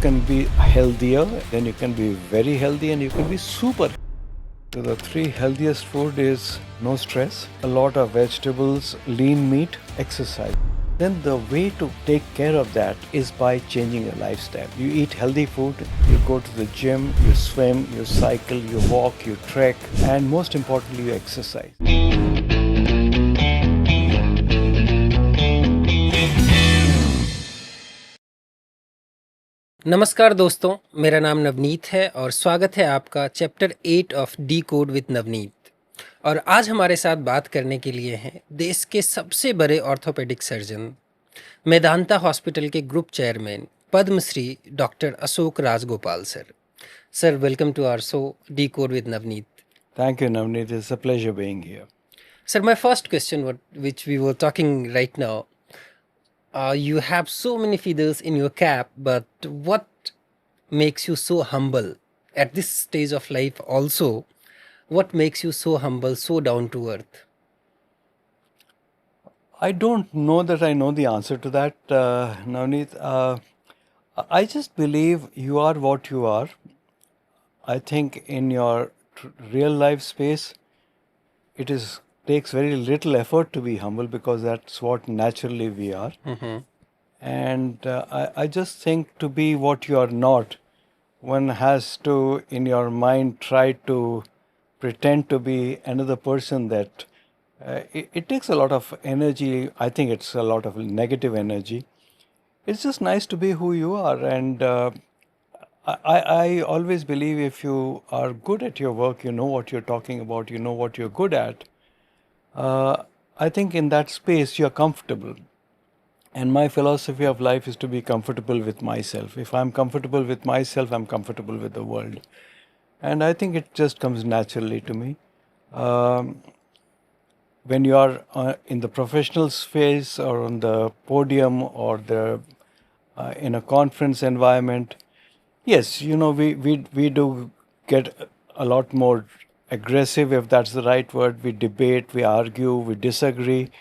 can be healthier, then you can be very healthy, and you can be super. So the three healthiest food is no stress, a lot of vegetables, lean meat, exercise. Then the way to take care of that is by changing your lifestyle. You eat healthy food, you go to the gym, you swim, you cycle, you walk, you trek, and most importantly, you exercise. नमस्कार दोस्तों, मेरा नाम नवनीत है और स्वागत है आपका chapter 8 of decode with Navneet. और आज हमारे साथ बात करने के लिए हैं देश के सबसे बड़े ऑर्थोपेडिक सर्जन, मेदांता हॉस्पिटल के group chairman Padma Shri doctor Ashok Rajagopal sir. Sir, welcome to our show decode with Navneet. Thank you, Navneet. It's a pleasure being here. Sir, my first question, which we were talking right now, you have so many feathers in your cap, but what makes you so humble at this stage of life also? What makes you so humble, so down to earth? I don't know that I know the answer to that, Navneet. I just believe you are what you are. I think in your real life space, it takes very little effort to be humble because that's what naturally we are. And I just think to be what you are not, one has to, in your mind, try to pretend to be another person that it takes a lot of energy. I think it's a lot of negative energy. It's just nice to be who you are. And I always believe if you are good at your work, you know what you're talking about, you know what you're good at. I think in that space you're comfortable. And my philosophy of life is to be comfortable with myself. If I'm comfortable with myself, I'm comfortable with the world. And I think it just comes naturally to me. When you are in the professional space or on the podium or in a conference environment, yes, we do get a lot more aggressive, if that's the right word. We debate, we argue, we disagree.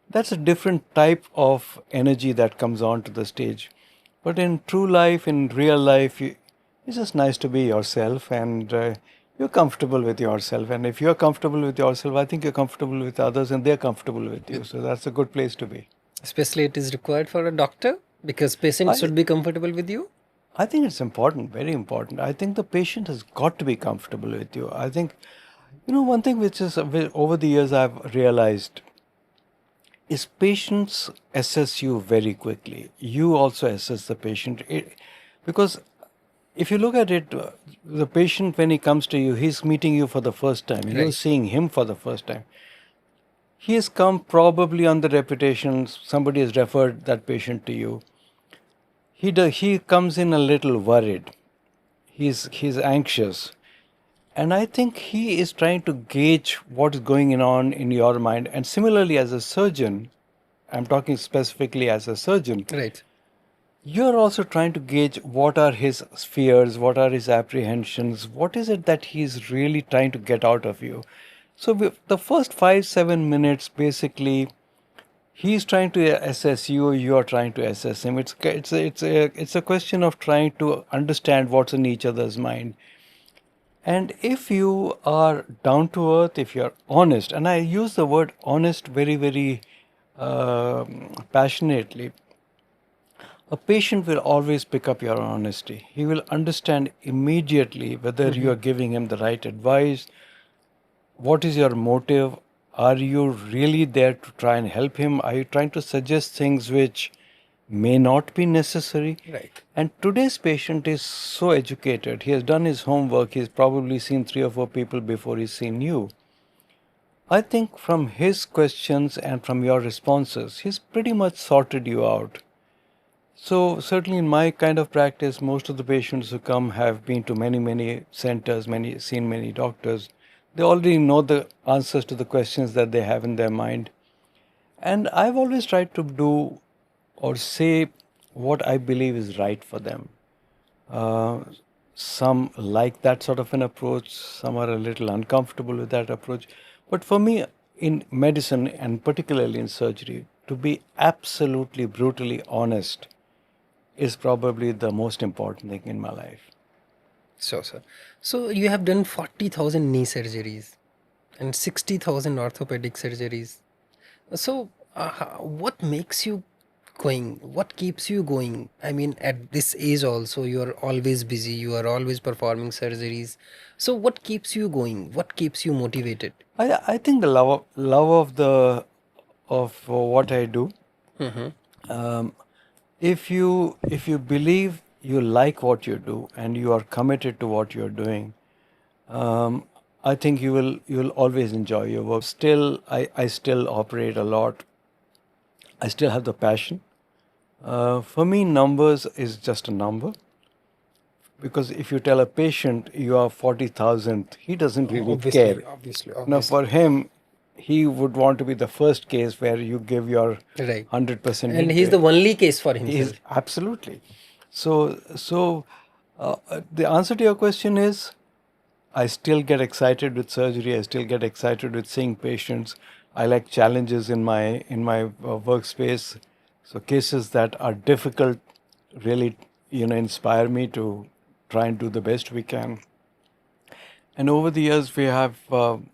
That's a different type of energy that comes onto the stage. But in true life, in real life, it's just nice to be yourself, and you're comfortable with yourself. And if you're comfortable with yourself, I think you're comfortable with others and they're comfortable with you. So that's a good place to be. Especially it is required for a doctor because patients should be comfortable with you. I think it's important, very important. I think the patient has got to be comfortable with you. I think, one thing which is over the years I've realized is patients assess you very quickly. You also assess the patient. Because if you look at it, the patient, when he comes to you, he's meeting you for the first time. You're seeing him for the first time. He has come probably on the reputation, somebody has referred that patient to you. He comes in a little worried. He's anxious. And I think he is trying to gauge what is going on in your mind. And similarly, as a surgeon, I'm talking specifically as a surgeon. Right. You're also trying to gauge what are his fears, what are his apprehensions, what is it that he's really trying to get out of you. So the first 5-7 minutes, basically, he's trying to assess you, you are trying to assess him. It's a question of trying to understand what's in each other's mind. And if you are down to earth, if you're honest, and I use the word honest very, very passionately, a patient will always pick up your honesty. He will understand immediately whether you are giving him the right advice, what is your motive, are you really there to try and help him, are you trying to suggest things which may not be necessary. Right. And today's patient is so educated. He has done his homework. He's probably seen 3 or 4 people before he's seen you. I think from his questions and from your responses, he's pretty much sorted you out. So certainly in my kind of practice, most of the patients who come have been to many, many centers, seen many doctors. They already know the answers to the questions that they have in their mind. And I've always tried to do or say what I believe is right for them. Some like that sort of an approach, some are a little uncomfortable with that approach. But for me, in medicine and particularly in surgery, to be absolutely brutally honest is probably the most important thing in my life. So, sir. So you have done 40,000 knee surgeries and 60,000 orthopedic surgeries. So, what makes you going? What keeps you going? I mean, at this age also, you are always busy. You are always performing surgeries. So, what keeps you going? What keeps you motivated? I think the love of what I do. Mm-hmm. Um, if you believe you like what you do and you are committed to what you're doing, um, I think you'll always enjoy your work. Still, I still operate a lot. I still have the passion. For me, numbers is just a number, because if you tell a patient you are 40,000, he doesn't really care. Obviously, Now, for him, he would want to be the first case where you give your Right. 100% And he's the only case for himself. He's absolutely. So, the answer to your question is, I still get excited with surgery. I still get excited with seeing patients. I like challenges in my workspace. So cases that are difficult really, inspire me to try and do the best we can. And over the years, we have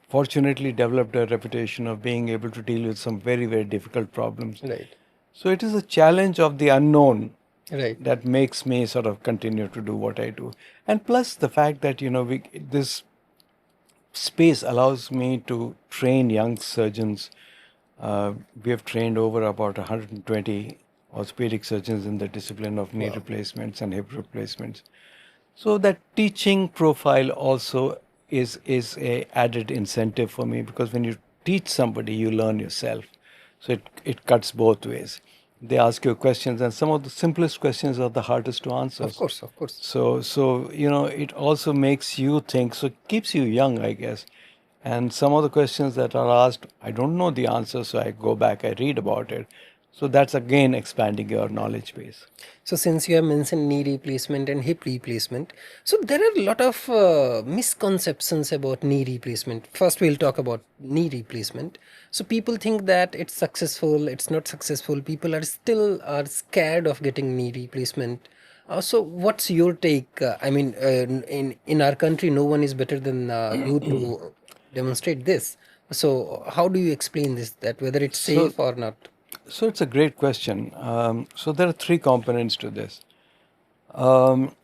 fortunately developed a reputation of being able to deal with some very, very difficult problems. Right. So it is a challenge of the unknown Right. that makes me sort of continue to do what I do. And plus the fact that, this space allows me to train young surgeons. We have trained over about 120 orthopedic surgeons in the discipline of knee replacements and hip replacements. So that teaching profile also is a added incentive for me, because when you teach somebody, you learn yourself. So it cuts both ways. They ask you questions, and some of the simplest questions are the hardest to answer. Of course, of course. So it also makes you think. So it keeps you young, I guess. And some of the questions that are asked, I don't know the answer, so I go back, I read about it. So that's again expanding your knowledge base. So since you have mentioned knee replacement and hip replacement, so there are a lot of misconceptions about knee replacement. First, we'll talk about knee replacement. So people think that it's successful, it's not successful. People are scared of getting knee replacement. So what's your take? I mean, in our country, no one is better than you to demonstrate this. So how do you explain this, that whether it's safe or not? So it's a great question. So there are three components to this. Um,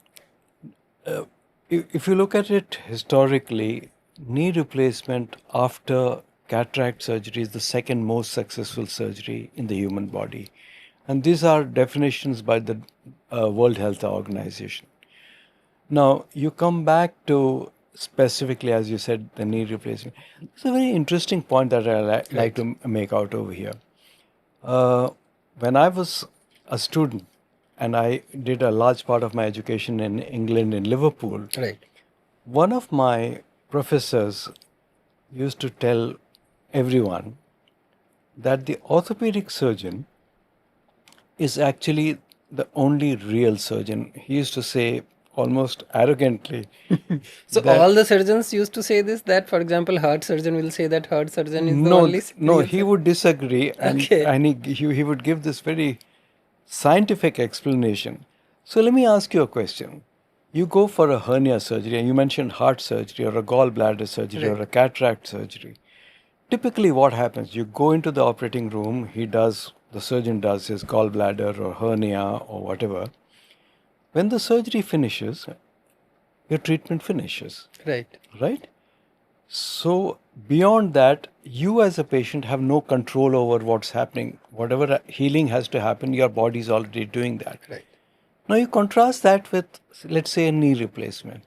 if you look at it historically, knee replacement after cataract surgery is the second most successful surgery in the human body. And these are definitions by the World Health Organization. Now, you come back to specifically, as you said, the knee replacement. It's a very interesting point that I like to make out over here. When I was a student and I did a large part of my education in England, in Liverpool, Right. one of my professors used to tell everyone that the orthopedic surgeon is actually the only real surgeon. He used to say almost arrogantly. So all the surgeons used to say this, that for example, heart surgeon will say that heart surgeon is the only No, real he would disagree, and Okay. and he would give this very scientific explanation. So let me ask you a question. You go for a hernia surgery, and you mentioned heart surgery or a gallbladder surgery or a cataract surgery. Typically, what happens? You go into the operating room. The surgeon does his gallbladder or hernia or whatever. When the surgery finishes, your treatment finishes, Right. right? So beyond that, you as a patient have no control over what's happening. Whatever healing has to happen, your body is already doing that. Right. Now you contrast that with, let's say, a knee replacement.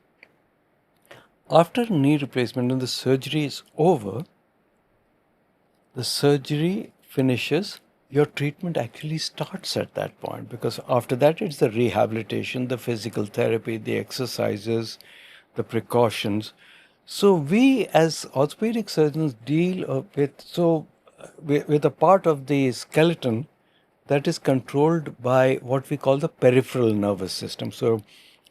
After knee replacement, when the surgery is over, the surgery finishes, your treatment actually starts at that point, because after that it's the rehabilitation, the physical therapy, the exercises, the precautions. So we as orthopedic surgeons deal with a part of the skeleton that is controlled by what we call the peripheral nervous system. So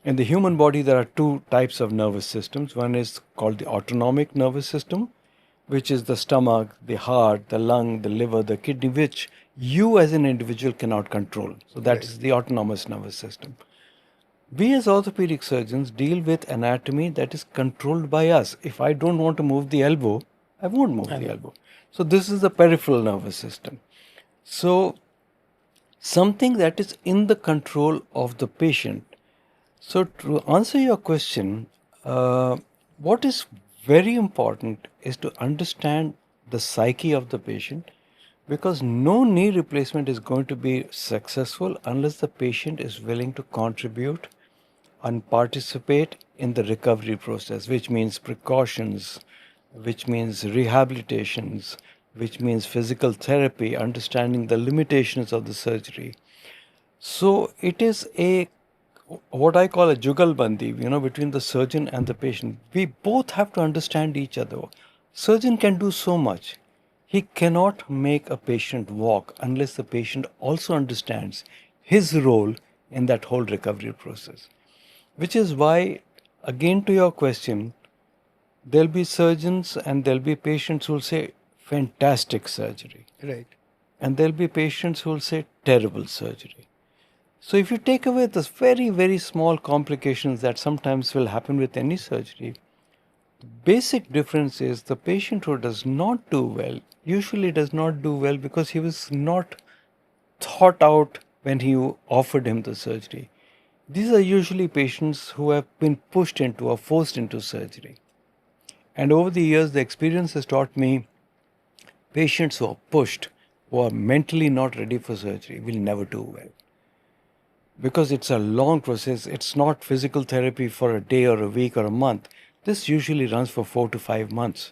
in the human body, there are two types of nervous systems. One is called the autonomic nervous system, which is the stomach, the heart, the lung, the liver, the kidney, which you as an individual cannot control. So that is the autonomous nervous system. We as orthopedic surgeons deal with anatomy that is controlled by us. If I don't want to move the elbow, I won't move the elbow. So this is the peripheral nervous system. So something that is in the control of the patient. So to answer your question, what is very important is to understand the psyche of the patient, because no knee replacement is going to be successful unless the patient is willing to contribute and participate in the recovery process, which means precautions, which means rehabilitations, which means physical therapy, understanding the limitations of the surgery. So it is a what I call a jugalbandi, between the surgeon and the patient. We both have to understand each other. Surgeon can do so much. He cannot make a patient walk unless the patient also understands his role in that whole recovery process. Which is why, again to your question, there'll be surgeons and there'll be patients who'll say, fantastic surgery. Right. And there'll be patients who'll say, terrible surgery. So if you take away the very, very small complications that sometimes will happen with any surgery, the basic difference is the patient who does not do well usually does not do well because he was not thought out when you offered him the surgery. These are usually patients who have been pushed into or forced into surgery. And over the years, the experience has taught me patients who are pushed, who are mentally not ready for surgery, will never do well. Because it's a long process, it's not physical therapy for a day or a week or a month. This usually runs for 4 to 5 months.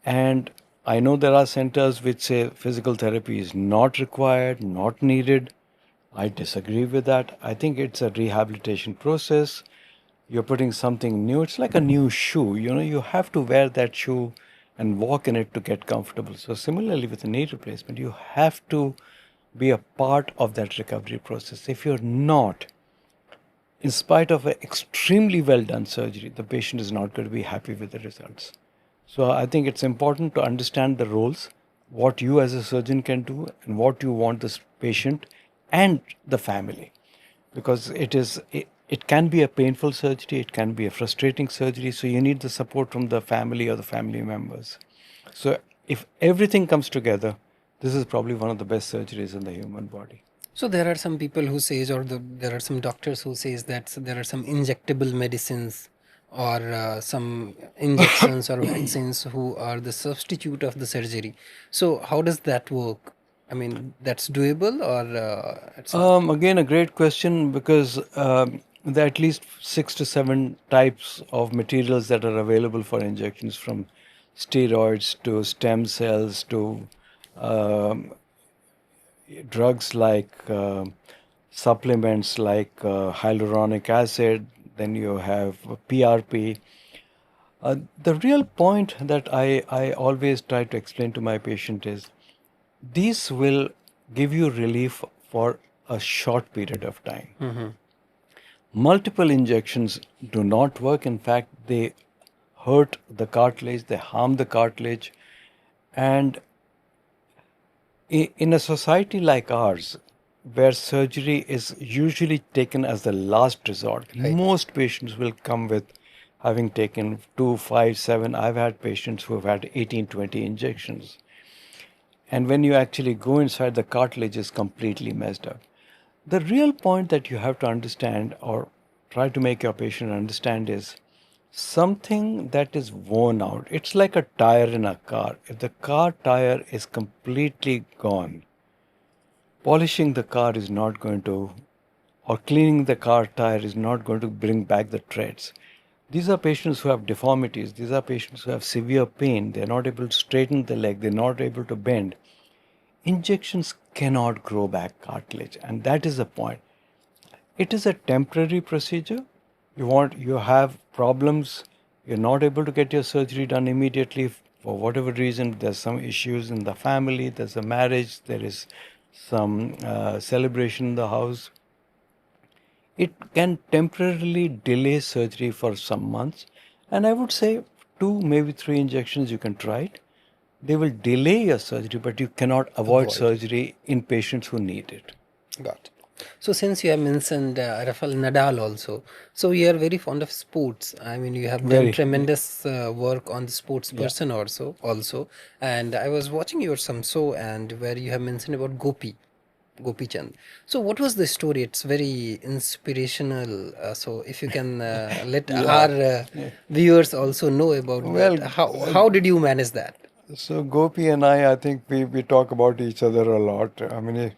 And I know there are centers which say physical therapy is not required, not needed. I disagree with that. I think it's a rehabilitation process. You're putting something new. It's like a new shoe. You have to wear that shoe and walk in it to get comfortable. So similarly with a knee replacement, you have to be a part of that recovery process. If you're not, in spite of an extremely well done surgery, the patient is not going to be happy with the results. So I think it's important to understand the roles, what you as a surgeon can do, and what you want this patient and the family. Because it can be a painful surgery, it can be a frustrating surgery, so you need the support from the family or the family members. So if everything comes together, this is probably one of the best surgeries in the human body. So there are some people who says, or there are some doctors who says that there are some injectable medicines or some injections or vaccines who are the substitute of the surgery. So how does that work? I mean, that's doable or it's not? Again, a great question, because there are at least 6 to 7 types of materials that are available for injections, from steroids to stem cells to um, drugs like supplements like hyaluronic acid, then you have PRP. The real point that I always try to explain to my patient is these will give you relief for a short period of time. Multiple injections do not work. In fact, they hurt the cartilage, they harm the cartilage. And in a society like ours, where surgery is usually taken as the last resort, Right. most patients will come with having taken 2, 5, 7. I've had patients who have had 18, 20 injections. And when you actually go inside, the cartilage is completely messed up. The real point that you have to understand, or try to make your patient understand, is something that is worn out. It's like a tire in a car. If the car tire is completely gone, polishing the car is not going to, or cleaning the car tire is not going to bring back the treads. These are patients who have deformities. These are patients who have severe pain. They're not able to straighten the leg. They're not able to bend. Injections cannot grow back cartilage, and that is the point. It is a temporary procedure. You have problems, you're not able to get your surgery done immediately for whatever reason. There's some issues in the family, there's a marriage, there is some celebration in the house. It can temporarily delay surgery for some months, and I would say 2, maybe 3 injections you can try it. they will delay your surgery, but you cannot avoid surgery in patients who need it. Got it. So since you have mentioned Rafal Nadal also, so you are very fond of sports. I mean, you have done Very. tremendous work on the sports person also. And I was watching your some show and where you have mentioned about Gopi, Gopichand. So what was the story? It's very inspirational. So if you can let our viewers also know about Well, that. How did you manage that? So Gopi and I think we talk about each other a lot. I mean,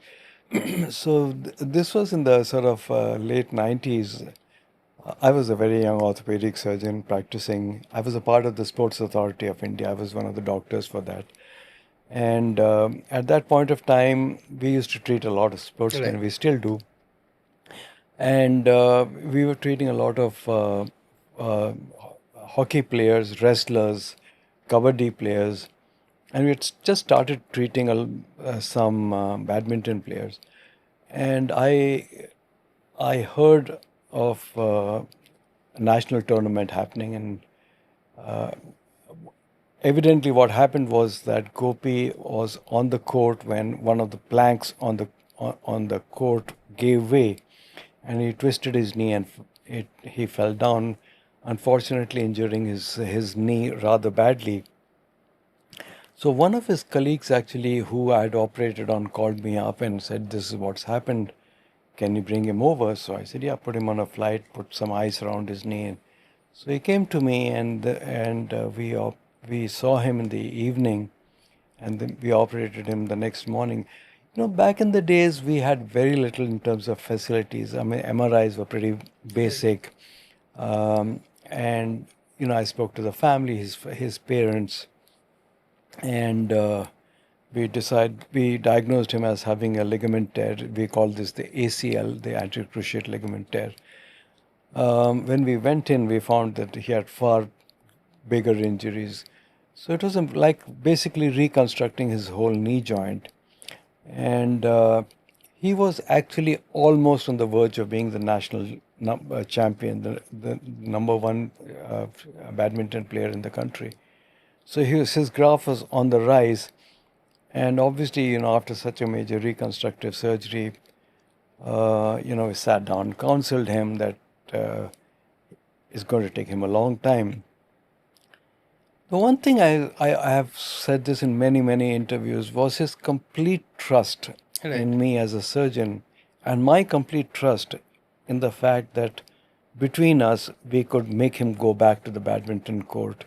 this was in the sort of late 90s. I was a very young orthopedic surgeon practicing. I was a part of the Sports Authority of India. I was one of the doctors for that. And at that point of time, we used to treat a lot of sportsmen. Right. We still do. And we were treating a lot of hockey players, wrestlers, kabaddi players, and we had just started treating some badminton players. And I heard of a national tournament happening, and evidently what happened was that Gopi was on the court when one of the planks on the court gave way, and he twisted his knee and he fell down, unfortunately injuring his knee rather badly. So one of his colleagues actually who I had operated on called me up and said, "This is what's happened. Can you bring him over?" So I said, "Yeah, put him on a flight, put some ice around his knee." So he came to me, and we saw him in the evening, and then we operated him the next morning. Back in the days, we had very little in terms of facilities. I mean, MRIs were pretty basic. And, I spoke to the family, his parents, and we diagnosed him as having a ligament tear. We call this the ACL, the anterior cruciate ligament tear. When we went in, we found that he had far bigger injuries. So it was like basically reconstructing his whole knee joint. And he was actually almost on the verge of being the national champion, the number one badminton player in the country. So his graph was on the rise. And obviously, after such a major reconstructive surgery, we sat down, counseled him that it's going to take him a long time. The one thing I have said this in many, many interviews was his complete trust in me as a surgeon, and my complete trust in the fact that between us we could make him go back to the badminton court.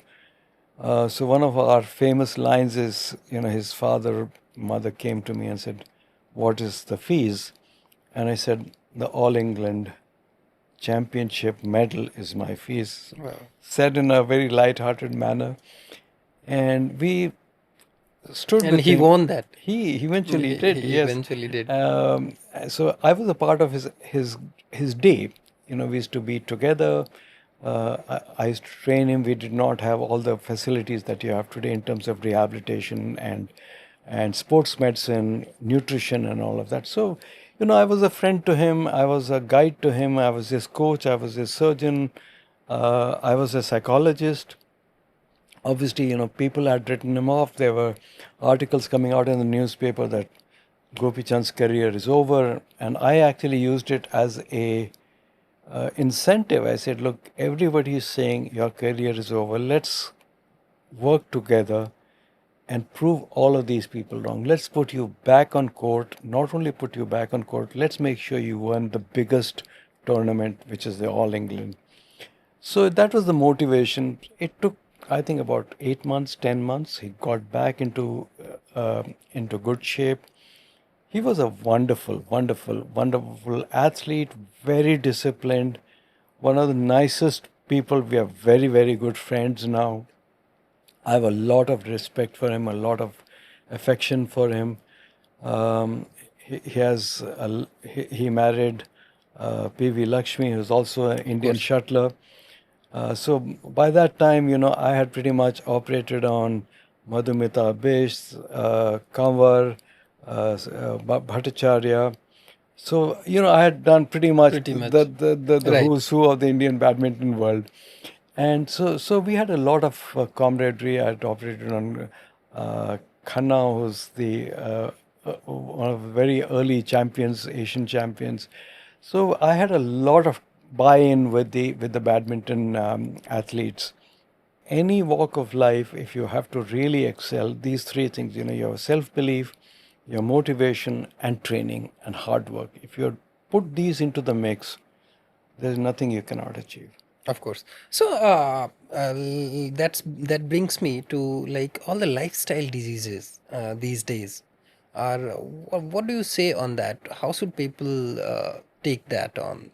So one of our famous lines is, his mother came to me and said, "What is the fees?" And I said, "The All England Championship medal is my fees." Wow. Said in a very light-hearted manner. And we stood and with he him. Won that. He eventually did. He yes. eventually did. So I was a part of his day. We used to be together. I used to train him. We did not have all the facilities that you have today in terms of rehabilitation and sports medicine, nutrition, and all of that. So, I was a friend to him. I was a guide to him. I was his coach. I was his surgeon. I was a psychologist. Obviously, people had written him off. There were articles coming out in the newspaper that Gopichand's career is over, and I actually used it as a incentive. I said, "Look, everybody is saying your career is over. Let's work together and prove all of these people wrong. Let's put you back on court. Not only put you back on court, let's make sure you win the biggest tournament, which is the All England." So that was the motivation. It took, I think, about 8 months, 10 months. He got back into good shape. He was a wonderful, wonderful, wonderful athlete, very disciplined, one of the nicest people. We are very, very good friends now. I have a lot of respect for him, a lot of affection for him. He married P.V. Lakshmi, who's also an Indian shuttler. So by that time, I had pretty much operated on Madhumita Bish, Kanwar, Bhattacharya. So, I had done pretty much the who's who of the Indian badminton world. And so we had a lot of camaraderie. I had operated on Khanna, who's the one of the very early champions, Asian champions. So I had a lot of buy-in with the badminton athletes. Any walk of life, if you have to really excel, these three things, your self-belief, your motivation, and training and hard work. If you put these into the mix, there's nothing you cannot achieve. Of course. So that brings me to like all the lifestyle diseases these days. Are what do you say on that? How should people take that on?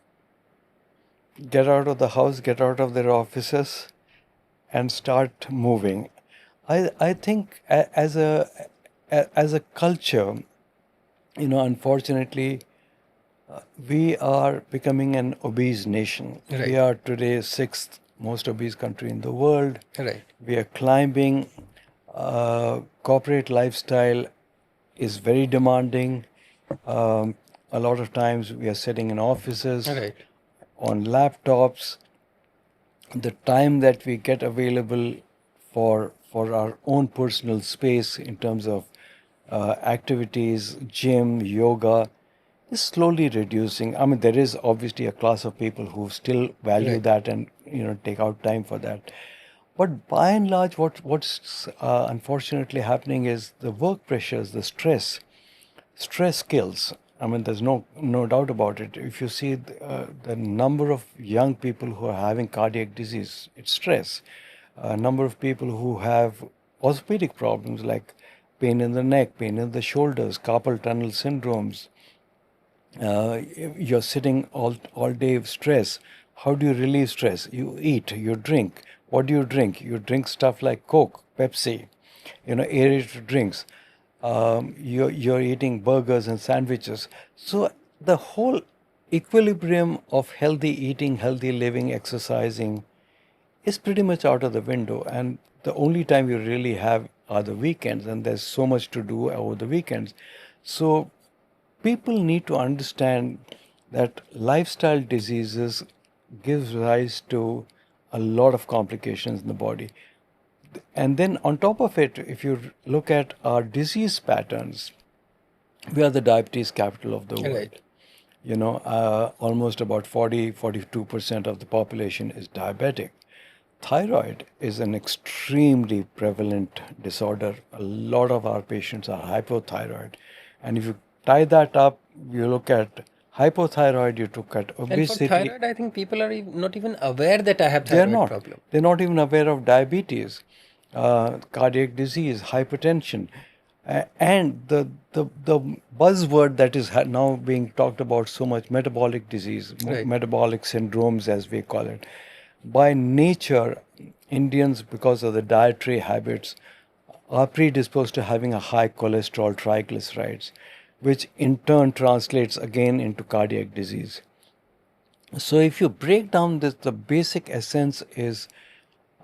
Get out of the house, get out of their offices, and start moving. I think as a culture, unfortunately, we are becoming an obese nation. Right. We are today sixth most obese country in the world. Right. We are climbing. Corporate lifestyle is very demanding. A lot of times we are sitting in offices, Right. on laptops. The time that we get available for our own personal space in terms of activities, gym, yoga, is slowly reducing. I mean, there is obviously a class of people who still value Right. that and take out time for that. But by and large, what's unfortunately happening is the work pressures, the stress. Stress kills. I mean, there's no doubt about it. If you see the number of young people who are having cardiac disease, it's stress. A number of people who have orthopedic problems like pain in the neck, pain in the shoulders, carpal tunnel syndromes. You're sitting all day with stress. How do you relieve stress? You eat, you drink. What do you drink? You drink stuff like Coke, Pepsi, aerated drinks. You're eating burgers and sandwiches. So the whole equilibrium of healthy eating, healthy living, exercising is pretty much out of the window. And the only time you really have are the weekends, and there's so much to do over the weekends. So people need to understand that lifestyle diseases gives rise to a lot of complications in the body. And then on top of it, if you look at our disease patterns, we are the diabetes capital of the world. Right. Almost about 42% of the population is diabetic. Thyroid is an extremely prevalent disorder. A lot of our patients are hypothyroid. And if you tie that up, you look at hypothyroid, you look at And for obesity. thyroid, I think people are not even aware that I have They're thyroid not. problem. They're not even aware of diabetes, cardiac disease, hypertension, and the buzzword that is now being talked about so much, metabolic disease, Right. metabolic syndromes as we call it. By nature, Indians, because of the dietary habits, are predisposed to having a high cholesterol, triglycerides, which in turn translates again into cardiac disease. So if you break down this, the basic essence is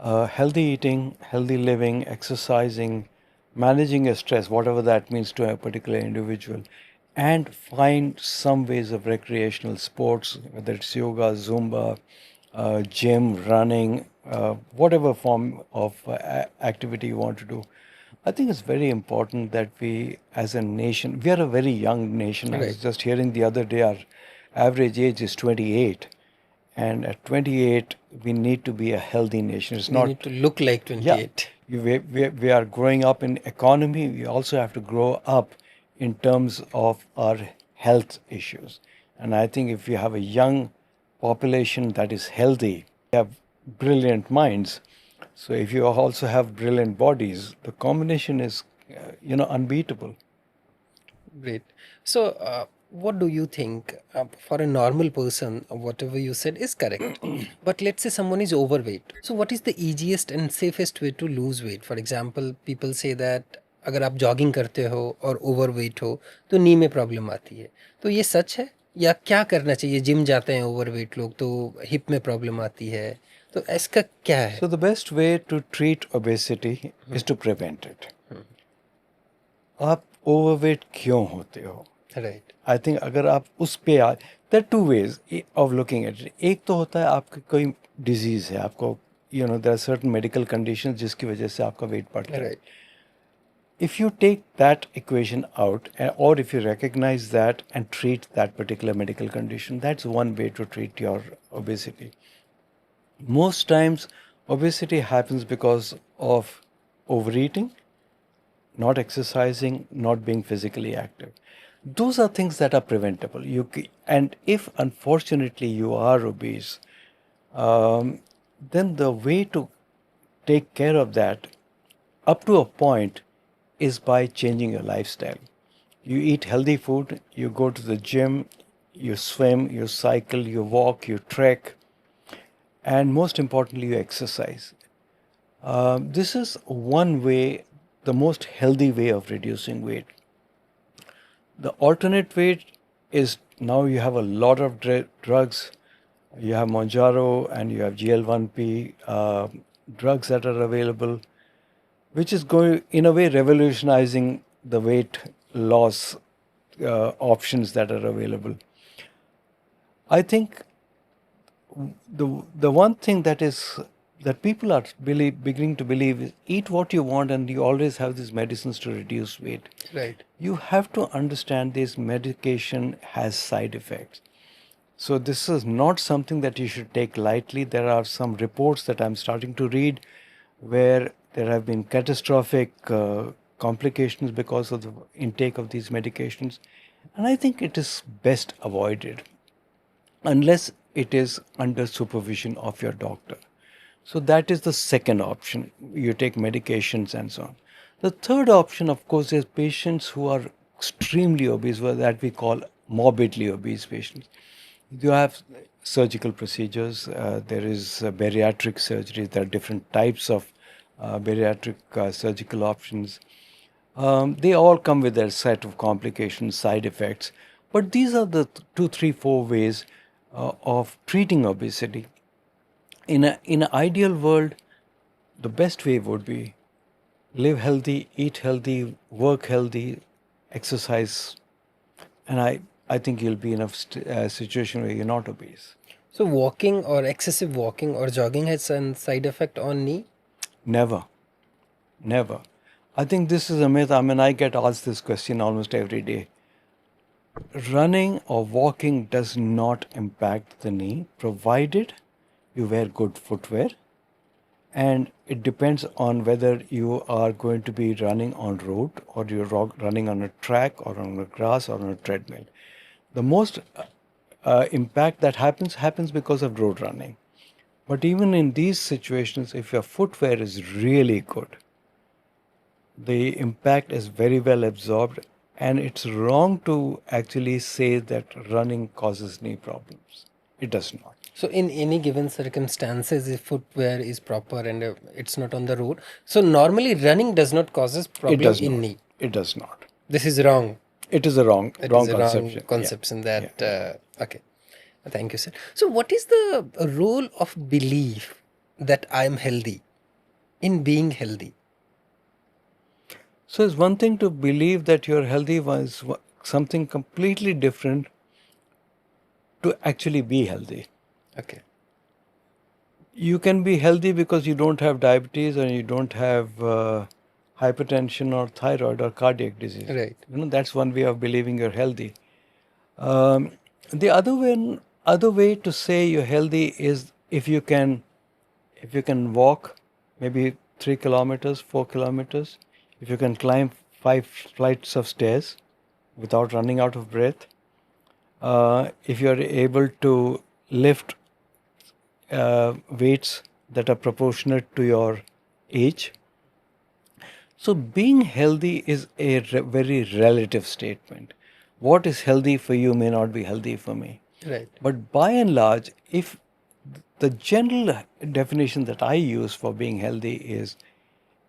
healthy eating, healthy living, exercising, managing your stress, whatever that means to a particular individual, and find some ways of recreational sports, whether it's yoga, Zumba, gym, running, whatever form of activity you want to do. I think it's very important that we, as a nation, we are a very young nation. I was Right. just hearing the other day, our average age is 28. And at 28, we need to be a healthy nation. It's We not, need to look like yeah, 28. we are growing up in economy. We also have to grow up in terms of our health issues. And I think if we have a young population that is healthy, we have brilliant minds. So if you also have brilliant bodies, the combination is, unbeatable. Great. So, what do you think for a normal person, whatever you said is correct. But let's say someone is overweight. So, what is the easiest and safest way to lose weight? For example, people say that अगर आप jogging करते हो और overweight हो तो नी में problem आती है, तो ये सच है या क्या करना चाहिए? जिम जाते हैं ओवरवेट लोग तो हिप में प्रॉब्लम आती है, तो इसका क्या है? So the best way to treat obesity is to prevent it. आप ओवरवेट क्यों होते हो? राइट. आई थिंक अगर आप उस पे there two ways of looking at it. एक तो होता है आपकी कोई डिजीज़ है, आपको there are certain medical conditions जिसकी वजह से आपका वेट बढ़ता है. Right. If you take that equation out, or if you recognize that and treat that particular medical condition, that's one way to treat your obesity. Most times, obesity happens because of overeating, not exercising, not being physically active. Those are things that are preventable. And if unfortunately you are obese, then the way to take care of that up to a point is by changing your lifestyle. You eat healthy food, you go to the gym, you swim, you cycle, you walk, you trek, and most importantly, you exercise. This is one way, the most healthy way of reducing weight. The alternate way is now you have a lot of drugs. You have Monjaro and you have GL1P drugs that are available, which is going in a way revolutionizing the weight loss options that are available. I think the one thing that people are beginning to believe is eat what you want and you always have these medicines to reduce weight. Right. You have to understand this medication has side effects. So this is not something that you should take lightly. There are some reports that I'm starting to read where there have been catastrophic complications because of the intake of these medications. And I think it is best avoided unless it is under supervision of your doctor. So that is the second option. You take medications and so on. The third option, of course, is patients who are extremely obese, that we call morbidly obese patients. You have surgical procedures. There is bariatric surgery. There are different types of bariatric surgical options. They all come with their set of complications, side effects. But these are the 2, 3, 4 ways of treating obesity. In an ideal world, the best way would be live healthy, eat healthy, work healthy, exercise, and I think you'll be in a situation where you're not obese. So walking or excessive walking or jogging has some side effect on knee? Never. Never. I think this is a myth. I mean, I get asked this question almost every day. Running or walking does not impact the knee, provided you wear good footwear. And it depends on whether you are going to be running on road or you're running on a track or on a grass or on a treadmill. The most impact that happens because of road running. But even in these situations, if your footwear is really good, the impact is very well absorbed, and it's wrong to actually say that running causes knee problems. It does not. So in any given circumstances, if footwear is proper and it's not on the road, so normally running does not causes It problem does in not. knee. It does not. This is wrong. It is a wrong It is a conception. wrong conception Yeah. that okay. Thank you, sir. So what is the role of belief that I am healthy in being healthy? So it's one thing to believe that you're healthy, was something completely different to actually be healthy. Okay. You can be healthy because you don't have diabetes or you don't have hypertension or thyroid or cardiac disease. Right. That's one way of believing you're healthy. The other way to say you're healthy is if you can walk maybe 3 kilometers, 4 kilometers, if you can climb 5 flights of stairs without running out of breath, if you're able to lift weights that are proportionate to your age. So being healthy is a very relative statement. What is healthy for you may not be healthy for me. Right. But by and large, if the general definition that I use for being healthy is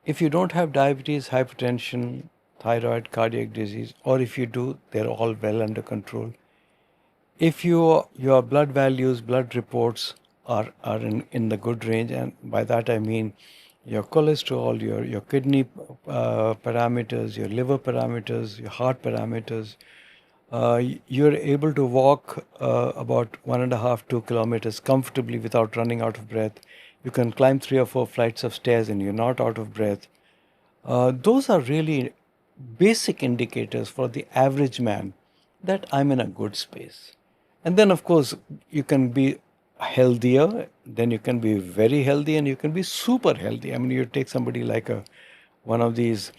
if you don't have diabetes, hypertension, thyroid, cardiac disease, or if you do, they're all well under control. If your blood values, blood reports are in the good range, and by that I mean your cholesterol, your kidney parameters, your liver parameters, your heart parameters, you're able to walk about 1.5-2 kilometers comfortably without running out of breath. You can climb 3 or 4 flights of stairs and you're not out of breath. Those are really basic indicators for the average man that I'm in a good space. And then, of course, you can be healthier, then you can be very healthy, and you can be super healthy. I mean, you take somebody like one of these,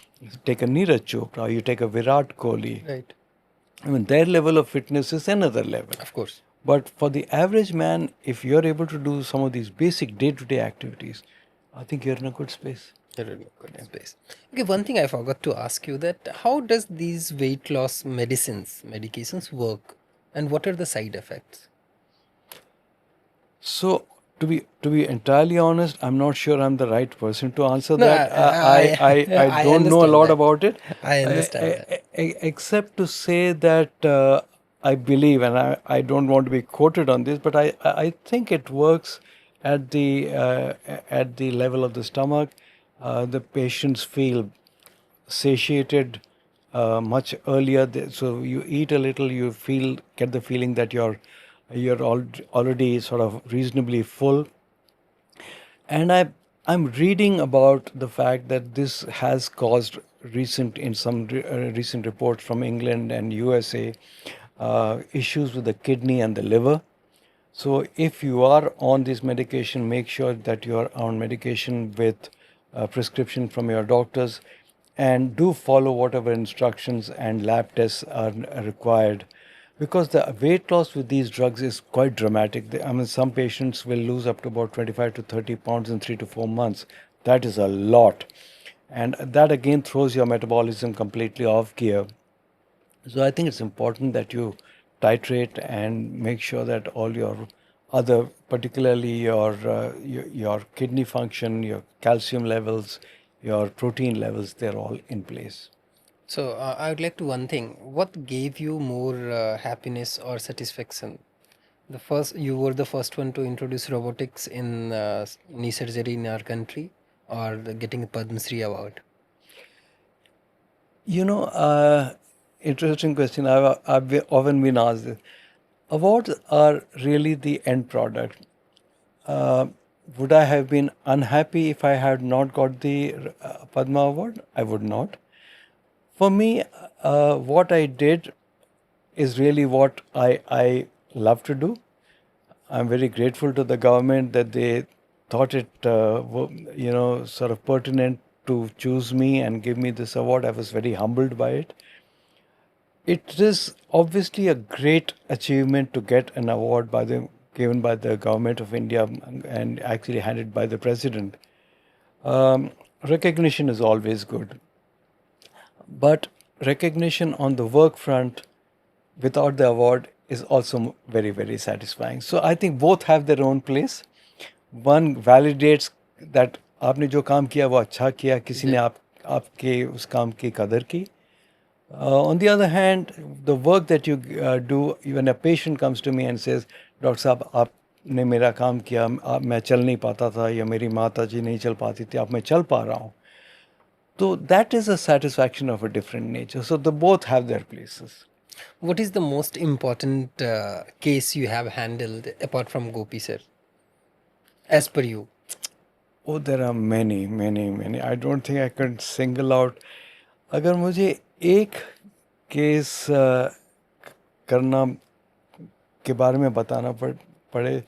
take a Neeraj Chopra, you take a Virat Kohli. Right. I mean, their level of fitness is another level. Of course. But for the average man, if you're able to do some of these basic day-to-day activities, I think you're in a good space. You're in a good space. Okay, one thing I forgot to ask you, that how does these weight loss medications work, and what are the side effects? So, to be entirely honest, I'm not sure I'm the right person to answer No, that. I I don't know a understand lot that. about it. I understand that. Except to say that I believe, and I don't want to be quoted on this, but I think it works at the level of the stomach. The patients feel satiated much earlier. So you eat a little, you get the feeling that you're already sort of reasonably full. And I'm reading about the fact that this has caused recent reports from England and USA issues with the kidney and the liver. So if you are on this medication, make sure that you are on medication with a prescription from your doctors, and do follow whatever instructions and lab tests are required, because the weight loss with these drugs is quite dramatic. I mean, some patients will lose up to about 25 to 30 pounds in 3 to 4 months. That is a lot. And that again throws your metabolism completely off gear. So I think it's important that you titrate and make sure that all your other, particularly your kidney function, your calcium levels, your protein levels, they're all in place. So I would like to one thing. What gave you more happiness or satisfaction? You were the first one to introduce robotics in knee surgery in our country, or getting a Padma Shri award? You know, interesting question. Often been asked this. Awards are really the end product. Uh, would I have been unhappy if I had not got the Padma Award? I would not. For me, what I did is really what I love to do. I'm very grateful to the government that they thought it, sort of pertinent to choose me and give me this award. I was very humbled by it. It is obviously a great achievement to get an award given by the government of India and actually handed by the president. Recognition is always good, but recognition on the work front without the award is also very, very satisfying. So I think both have their own place. One validates that आपने जो काम किया वो अच्छा किया, किसी ने आपके उस काम की कदर की. On the other hand, the work that you do, when a patient comes to me and says, doctor साहब आपने मेरा काम किया, मैं चल नहीं पाता था या मेरी माता जी नहीं चल पाती थी, अब मैं चल पा रहा हूँ. So that is a satisfaction of a different nature. So the both have their places. What is the most important case you have handled apart from Gopi sir, as per you? Oh, there are many, many, many. I don't think I can single out. अगर मुझे एक case करना के बारे में बताना पड़े,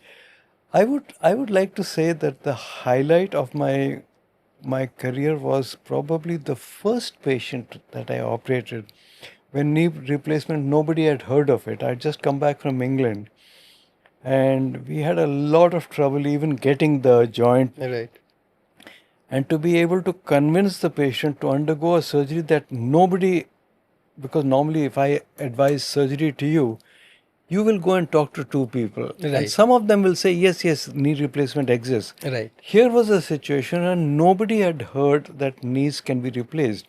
I would like to say that the highlight of my career was probably the first patient that I operated. When knee replacement, nobody had heard of it. I'd just come back from England, and we had a lot of trouble even getting the joint. Right. And to be able to convince the patient to undergo a surgery that nobody, because normally if I advise surgery to you, you will go and talk to two people. Right. And some of them will say, yes, knee replacement exists. Right. Here was a situation and nobody had heard that knees can be replaced.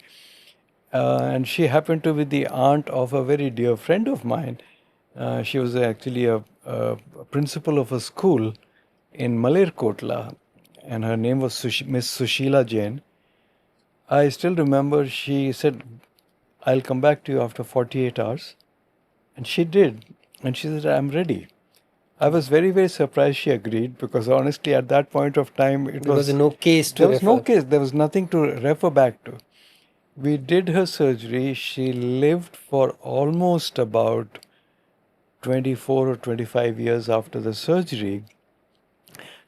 And she happened to be the aunt of a very dear friend of mine. She was actually a principal of a school in Malerkotla, and her name was Miss Sushila Jain. I still remember she said, I'll come back to you after 48 hours. And she did. And she said, I'm ready. I was very, very surprised she agreed, because honestly, at that point of time, There was no case to there was no refer. case. There was nothing to refer back to. We did her surgery. She lived for almost about 24 or 25 years after the surgery.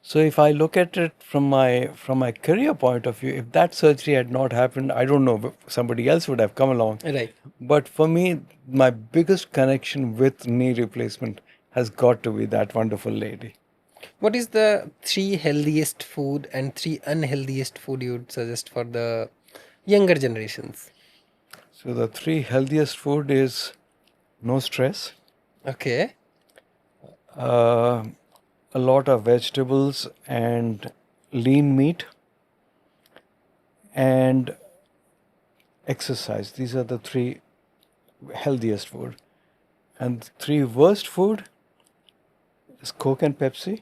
So if I look at it from my career point of view, if that surgery had not happened, I don't know, somebody else would have come along. Right. But for me, my biggest connection with knee replacement has got to be that wonderful lady. What is the 3 healthiest food and 3 unhealthiest food you would suggest for the younger generations? So the 3 healthiest food is no stress, Okay. uh, a lot of vegetables and lean meat, and exercise. These are the 3 healthiest food. And the 3 worst food is Coke and Pepsi,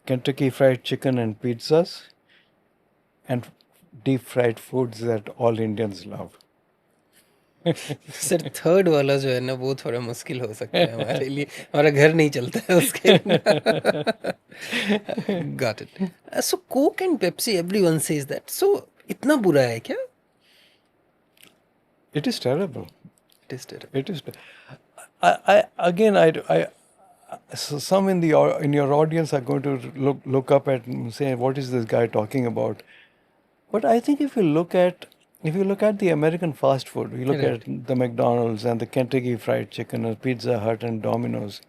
Kentucky Fried Chicken and pizzas, and deep fried foods that all Indians love. Sir third वाला जो है ना वो थोड़ा मुश्किल हो सकता है हमारे लिए, हमारा घर नहीं चलता है उसके got it. So coke and Pepsi everyone says that, so इतना बुरा है क्या? It is terrible. It is terrible. It is. So some in your audience are going to look up at and say, "What is this guy talking about?" But I think if you look at the American fast food, you look Right. at the McDonald's and the Kentucky Fried Chicken or Pizza Hut and Domino's,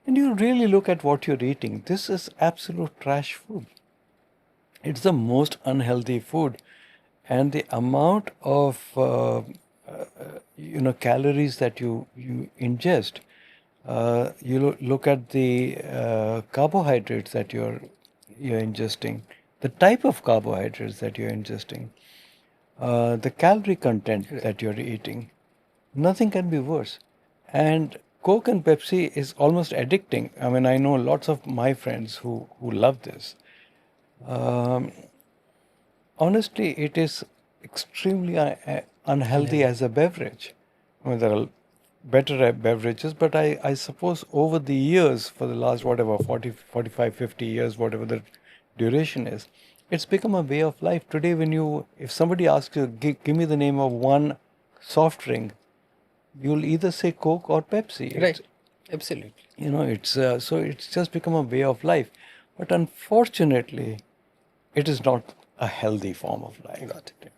and you really look at what you're eating, this is absolute trash food. It's the most unhealthy food, and the amount of calories that you ingest. You look at the carbohydrates that you're ingesting, the type of carbohydrates that you're ingesting, the calorie content that you're eating. Nothing can be worse. And Coke and Pepsi is almost addicting. I mean, I know lots of my friends who love this. Um, Honestly, it is extremely unhealthy as a beverage. I mean, there are better beverages, but I suppose over the years, for the last whatever 40, 45, 50 years, whatever the duration is, it's become a way of life. Today, if somebody asks you, give me the name of one soft drink, you'll either say Coke or Pepsi. Right. Absolutely. It's so it's just become a way of life. But unfortunately, it is not a healthy form of life. Got it.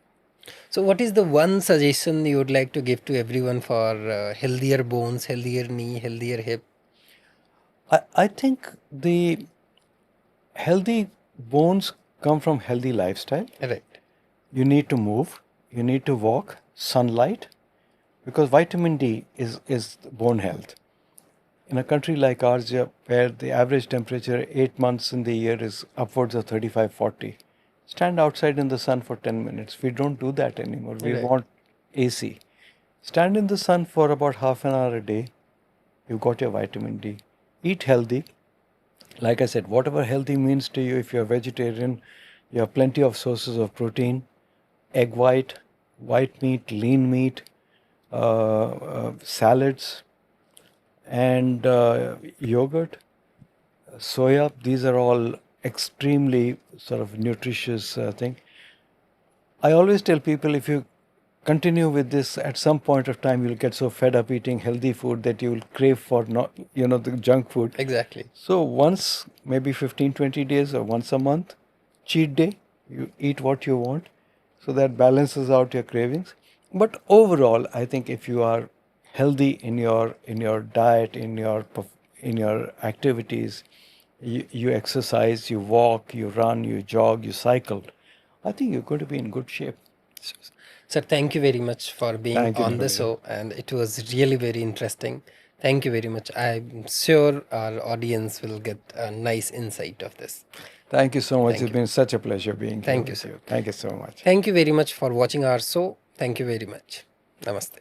So what is the one suggestion you would like to give to everyone for healthier bones, healthier knee, healthier hip? I think the healthy bones come from healthy lifestyle. Right. You need to move, you need to walk, sunlight, because vitamin D is bone health. In a country like ours, where the average temperature 8 months in the year is upwards of 35, 40, stand outside in the sun for 10 minutes. We don't do that anymore. We Right. want AC. Stand in the sun for about half an hour a day. You've got your vitamin D. Eat healthy. Like I said, whatever healthy means to you, if you're vegetarian, you have plenty of sources of protein: egg white meat, lean meat, salads, and yogurt, soya. These are all extremely sort of nutritious thing. I always tell people, if you continue with this, at some point of time you'll get so fed up eating healthy food that you will crave for the junk food. Exactly. So once, maybe 15, 20 days or once a month, cheat day, you eat what you want, so that balances out your cravings. But overall, I think if you are healthy in your diet, in your activities, you exercise, you walk, you run, you jog, you cycle, I think you're going to be in good shape. Sir, thank you very much for being Thank you, on the Pullela. show, and it was really very interesting. Thank you very much. I'm sure our audience will get a nice insight of this. Thank you so much. Thank It's been such a pleasure being here Thank you, with sir. you. Thank you so much. Thank you very much for watching our show. Thank you very much. Namaste.